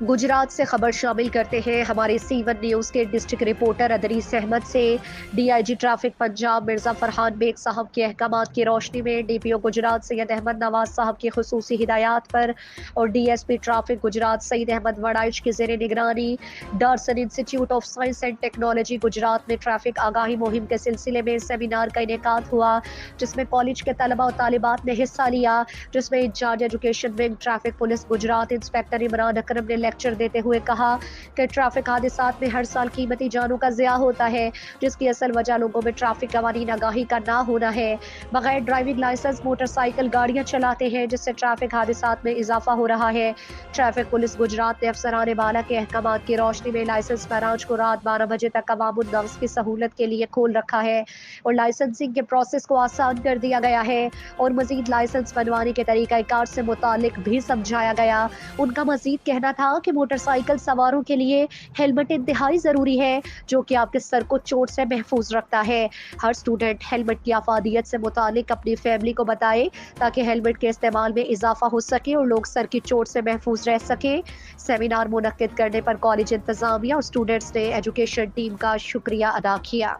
गुजरात से खबर शामिल करते हैं हमारे C1 न्यूज़ के डिस्ट्रिक्ट रिपोर्टर अदरीस अहमद से। DIG ट्रैफिक पंजाब मिर्ज़ा फरहान बेग साहब के अहकामात की रोशनी में DPO गुजरात सैयद अहमद नवाज साहब की खुसूसी हिदायत पर और DSP ट्रैफिक गुजरात सईद अहमद वड़ाइच की ज़ेर निगरानी Darson institute of science and technology Gujrat में ट्रैफिक आगाही मुहिम के सिलसिले में सेमिनार का इनेकाद हुआ, जिसमें कॉलेज के तलबा और तालिबात ने हिस्सा लिया, जिसमें incharge education wing traffic police Gujrat inspector Imran Akram ने लेक्चर देते हुए कहा कि ट्रैफिक हादसात में हर साल कीमती जानों का ज़िया होता है, जिसकी असल वजह लोगों में ट्रैफिक कवानीन आगाही का ना होना है। बगैर ड्राइविंग लाइसेंस मोटरसाइकिल गाड़ियां चलाते हैं, जिससे ट्रैफिक हादसात में इजाफा हो रहा है। ट्रैफिक पुलिस गुजरात ने अफसरान बाला के अहकामात की रोशनी में लाइसेंस पैराज को रात 12 बजे तक अवामुन नफ्स की सहूलत के लिए खोल रखा है और लाइसेंसिंग के प्रोसेस को आसान कर दिया गया है और मजीद लाइसेंस बनवाने के तरीक़ाकार से मुतालिक भी समझाया गया। उनका मजीद कहना था कि मोटरसाइकिल सवारों के लिए हेलमेट इंतहाई ज़रूरी है, जो कि आपके सर को चोट से महफूज रखता है। हर स्टूडेंट हेलमेट की अफादियत से मुतालिक अपनी फैमिली को बताए ताकि हेलमेट के इस्तेमाल में इजाफा हो सके और लोग सर की चोट से महफूज रह सके। सेमिनार मुनक्किद करने पर कॉलेज इंतजामिया और स्टूडेंट्स ने एजुकेशन टीम का शुक्रिया अदा किया।